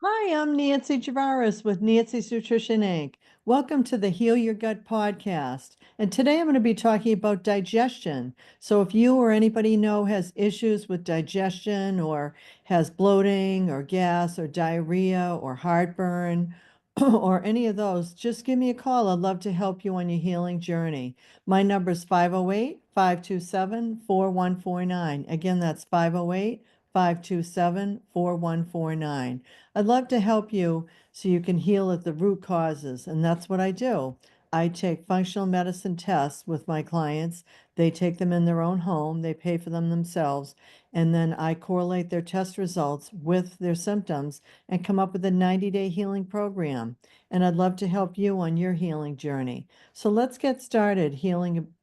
Hi, I'm Nancy Javaras with Nancy's Nutrition Inc. Welcome to the Heal Your Gut podcast. And today I'm going to be talking about digestion. So if you or anybody you know has issues with digestion or has bloating or gas or diarrhea or heartburn or any of those, just give me a call. I'd love to help you on your healing journey. My number is 508-527-4149. Again, that's 508-527-4149. I'd love to help you so you can heal at the root causes, and that's what I do. I take functional medicine tests with my clients. They take them in their own home, they pay for them themselves, and then I correlate their test results with their symptoms and come up with a 90-day healing program. And I'd love to help you on your healing journey. So let's get started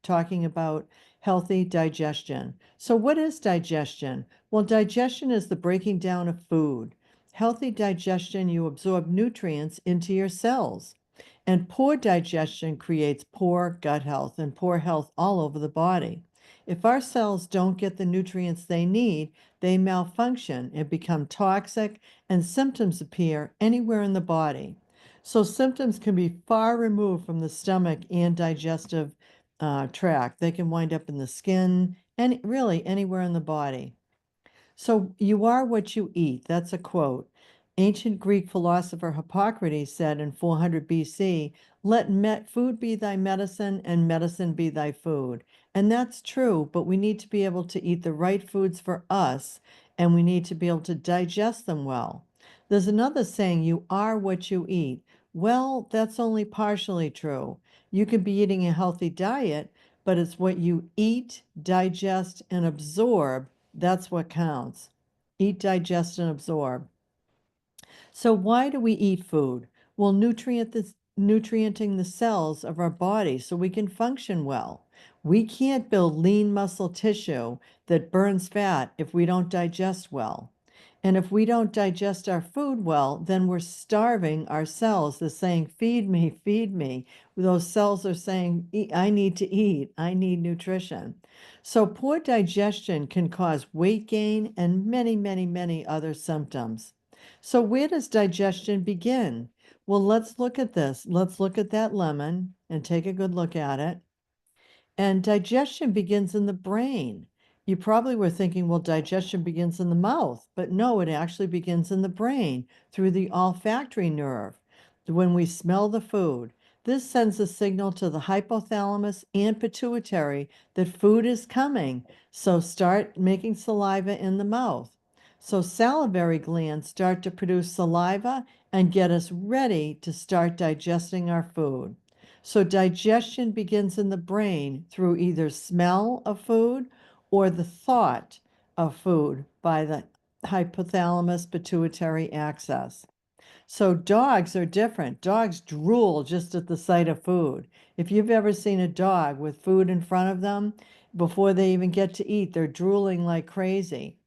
talking about healthy digestion. So, what is digestion? Well, digestion is the breaking down of food. Healthy digestion, you absorb nutrients into your cells. And poor digestion creates poor gut health and poor health all over the body. If our cells don't get the nutrients they need, they malfunction and become toxic, and symptoms appear anywhere in the body. So, symptoms can be far removed from the stomach and digestive tract. They can wind up in the skin and really anywhere in the body. So you are what you eat. That's a quote. Ancient Greek philosopher Hippocrates said in 400 BC, let food be thy medicine and medicine be thy food. And that's true, but we need to be able to eat the right foods for us, and we need to be able to digest them well. There's another saying, you are what you eat. Well, that's only partially true. You could be eating a healthy diet, but it's what you eat, digest, and absorb that's what counts. Eat, digest, and absorb. So why do we eat food? Well, nutrienting the cells of our body so we can function well. We can't build lean muscle tissue that burns fat if we don't digest well. And if we don't digest our food well, then we're starving our cells. They're saying, feed me, feed me. Those cells are saying, I need to eat, I need nutrition. So poor digestion can cause weight gain and many, many, many other symptoms. So where does digestion begin? Well, let's look at this. Let's look at that lemon and take a good look at it. And digestion begins in the brain. You probably were thinking, well, digestion begins in the mouth, but no, it actually begins in the brain through the olfactory nerve. When we smell the food, this sends a signal to the hypothalamus and pituitary that food is coming. So start making saliva in the mouth. So salivary glands start to produce saliva and get us ready to start digesting our food. So digestion begins in the brain through either smell of food or the thought of food by the hypothalamus pituitary axis. So dogs are different. Dogs drool just at the sight of food. If you've ever seen a dog with food in front of them, before they even get to eat, they're drooling like crazy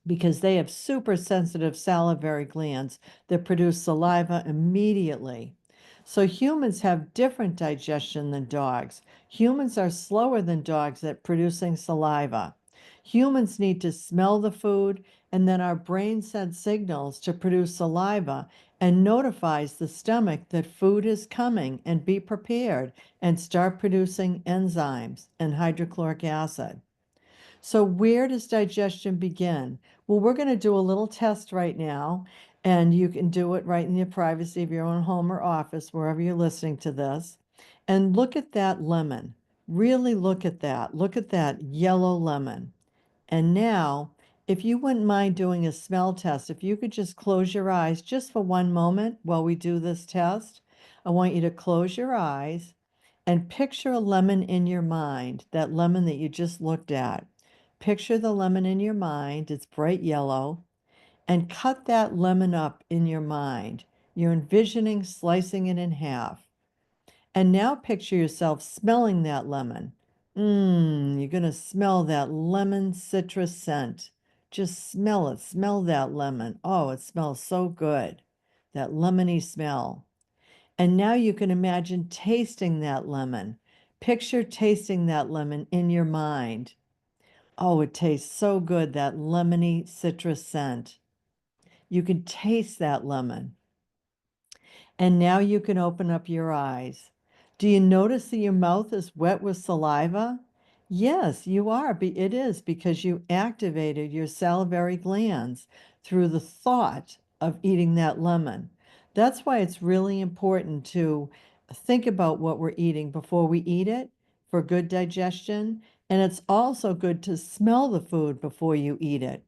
because they have super sensitive salivary glands that produce saliva immediately. So humans have different digestion than dogs. Humans are slower than dogs at producing saliva. Humans need to smell the food, and then our brain sends signals to produce saliva and notifies the stomach that food is coming and be prepared and start producing enzymes and hydrochloric acid. So, where does digestion begin? Well, we're going to do a little test right now, and you can do it right in the privacy of your own home or office, wherever you're listening to this. And look at that lemon. Really look at that. Look at that yellow lemon. And now, if you wouldn't mind doing a smell test, if you could just close your eyes just for one moment while we do this test, I want you to close your eyes and picture a lemon in your mind, that lemon that you just looked at. Picture the lemon in your mind, it's bright yellow, and cut that lemon up in your mind. You're envisioning slicing it in half. And now picture yourself smelling that lemon. You're going to smell that lemon citrus scent. Just smell it. Smell that lemon. Oh, it smells so good. That lemony smell. And now you can imagine tasting that lemon. Picture tasting that lemon in your mind. Oh, it tastes so good, that lemony citrus scent. You can taste that lemon. And now you can open up your eyes. Do you notice that your mouth is wet with saliva? Yes, you are. It is because you activated your salivary glands through the thought of eating that lemon. That's why it's really important to think about what we're eating before we eat it for good digestion. And it's also good to smell the food before you eat it.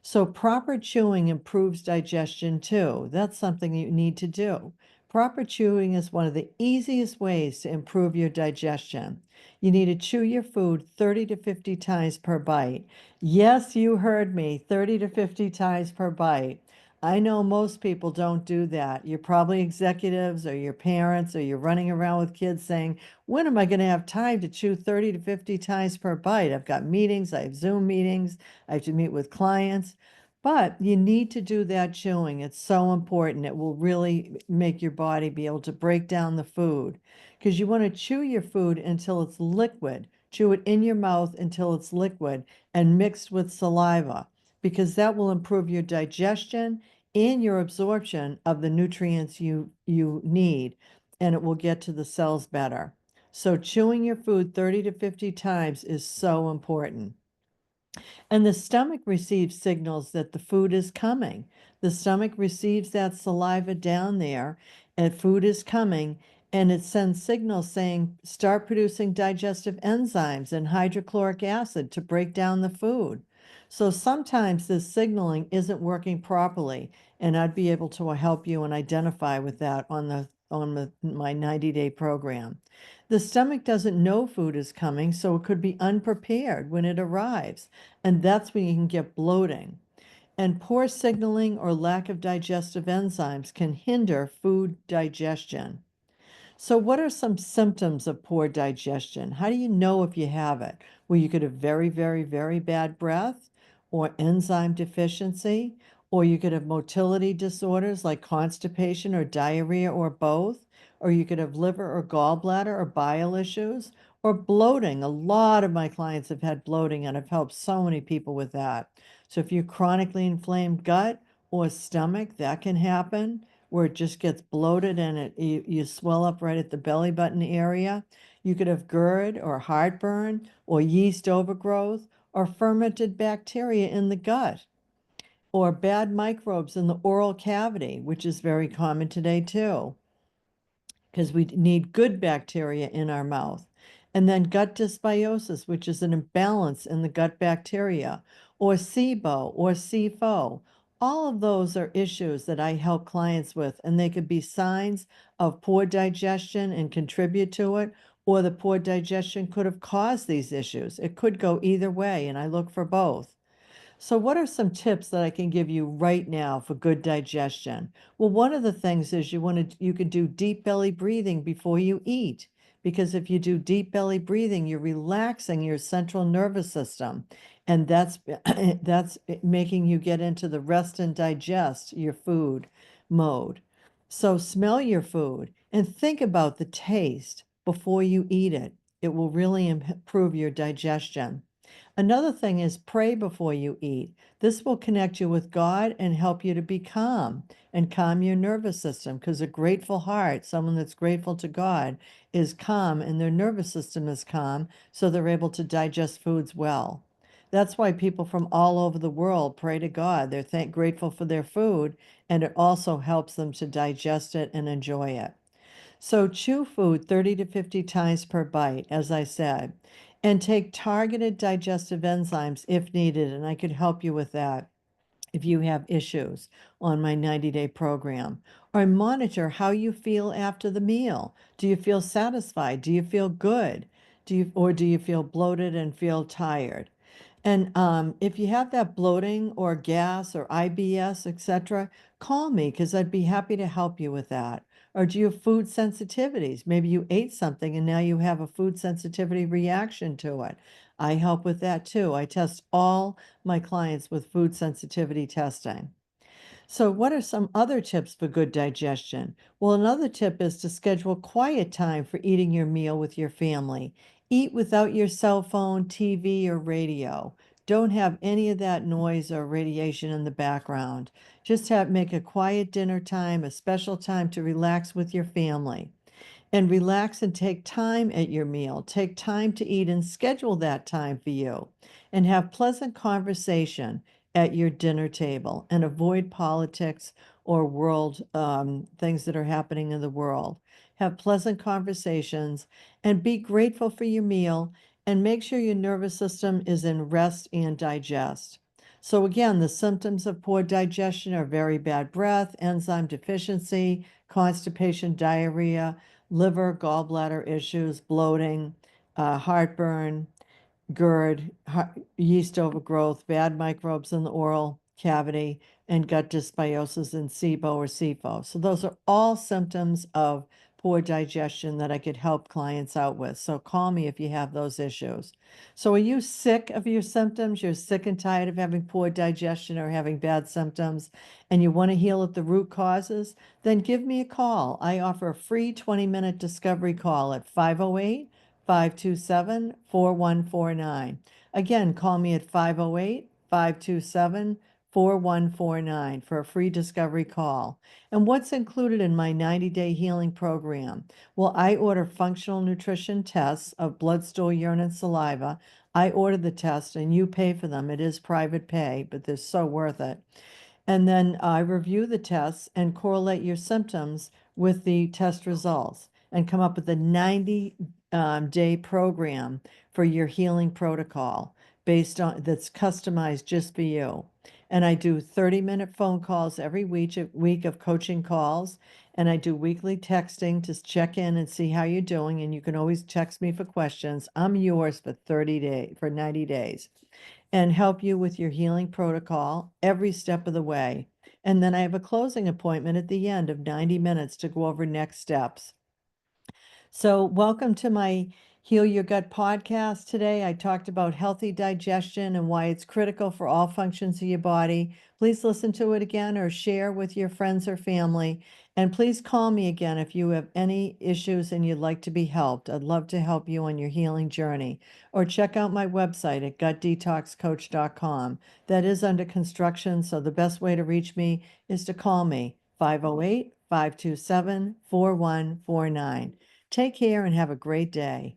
So proper chewing improves digestion too. That's something you need to do. Proper chewing is one of the easiest ways to improve your digestion. You need to chew your food 30 to 50 times per bite. Yes, you heard me, 30 to 50 times per bite. I know most people don't do that. You're probably executives or your parents, or you're running around with kids saying, when am I going to have time to chew 30 to 50 times per bite? I've got meetings, I have Zoom meetings, I have to meet with clients. But you need to do that chewing. It's so important. It will really make your body be able to break down the food, because you want to chew your food until it's liquid. Chew it in your mouth until it's liquid and mixed with saliva, because that will improve your digestion and your absorption of the nutrients you need, and it will get to the cells better. So chewing your food 30 to 50 times is so important. And the stomach receives signals that the food is coming. The stomach receives that saliva down there, and food is coming, and it sends signals saying, start producing digestive enzymes and hydrochloric acid to break down the food. So sometimes this signaling isn't working properly, and I'd be able to help you and identify with that on my 90-day program. The stomach doesn't know food is coming, so it could be unprepared when it arrives. And that's when you can get bloating. And poor signaling or lack of digestive enzymes can hinder food digestion. So, what are some symptoms of poor digestion? How do you know if you have it? Well, you could have very, very, very bad breath, or enzyme deficiency, or you could have motility disorders like constipation or diarrhea, or both, or you could have liver or gallbladder or bile issues, or bloating. A lot of my clients have had bloating, and I've helped so many people with that. So, if you're chronically inflamed gut or stomach, that can happen where it just gets bloated and you swell up right at the belly button area. You could have GERD or heartburn or yeast overgrowth or fermented bacteria in the gut or bad microbes in the oral cavity, which is very common today too, because we need good bacteria in our mouth. And then gut dysbiosis, which is an imbalance in the gut bacteria, or SIBO or SIFO. All of those are issues that I help clients with, and they could be signs of poor digestion and contribute to it, or the poor digestion could have caused these issues. It could go either way, and I look for both. So, what are some tips that I can give you right now for good digestion? Well, one of the things is you could do deep belly breathing before you eat, because if you do deep belly breathing, you're relaxing your central nervous system, and that's that's making you get into the rest and digest your food mode. So, smell your food and think about the taste before you eat it. It will really improve your digestion. Another thing is pray before you eat. This will connect you with God and help you to be calm and calm your nervous system, because a grateful heart, someone that's grateful to God, is calm and their nervous system is calm, so they're able to digest foods well. That's why people from all over the world pray to God. They're grateful for their food, and it also helps them to digest it and enjoy it. So chew food 30 to 50 times per bite, as I said, and take targeted digestive enzymes if needed. And I could help you with that if you have issues on my 90-day program. Or monitor how you feel after the meal. Do you feel satisfied? Do you feel good? Do you feel bloated and feel tired? And if you have that bloating or gas or IBS, etc., call me, because I'd be happy to help you with that. Or do you have food sensitivities? Maybe you ate something and now you have a food sensitivity reaction to it. I help with that too. I test all my clients with food sensitivity testing. So, what are some other tips for good digestion? Well, another tip is to schedule quiet time for eating your meal with your family. Eat without your cell phone, TV, or radio. Don't have any of that noise or radiation in the background. Just make a quiet dinner time, a special time to relax with your family. And relax and take time at your meal. Take time to eat and schedule that time for you. And have pleasant conversation at your dinner table and avoid politics or world things that are happening in the world. Have pleasant conversations and be grateful for your meal and make sure your nervous system is in rest and digest. So, again, the symptoms of poor digestion are very bad breath, enzyme deficiency, constipation, diarrhea, liver, gallbladder issues, bloating, heartburn, GERD, yeast overgrowth, bad microbes in the oral cavity, and gut dysbiosis and SIBO or SIFO. So those are all symptoms of poor digestion that I could help clients out with. So call me if you have those issues. So are you sick of your symptoms? You're sick and tired of having poor digestion or having bad symptoms, and you want to heal at the root causes? Then give me a call. I offer a free 20-minute discovery call at 508 527 4149. Again, call me at 508 527 4149 for a free discovery call. And what's included in my 90-day healing program? Well, I order functional nutrition tests of blood, stool, urine, and saliva. I order the test and you pay for them. It is private pay, but they're so worth it. And then I review the tests and correlate your symptoms with the test results and come up with a 90-day program for your healing protocol based on that's customized just for you. And I do 30-minute phone calls every week of coaching calls, and I do weekly texting to check in and see how you're doing. And you can always text me for questions. I'm yours for 30 days, for 90 days and help you with your healing protocol every step of the way. And then I have a closing appointment at the end of 90 minutes to go over next steps. So, welcome to my Heal Your Gut podcast today. I talked about healthy digestion and why it's critical for all functions of your body. Please listen to it again or share with your friends or family. And please call me again if you have any issues and you'd like to be helped. I'd love to help you on your healing journey. Or check out my website at gutdetoxcoach.com. That is under construction, so the best way to reach me is to call me 508 527 4149. Take care and have a great day.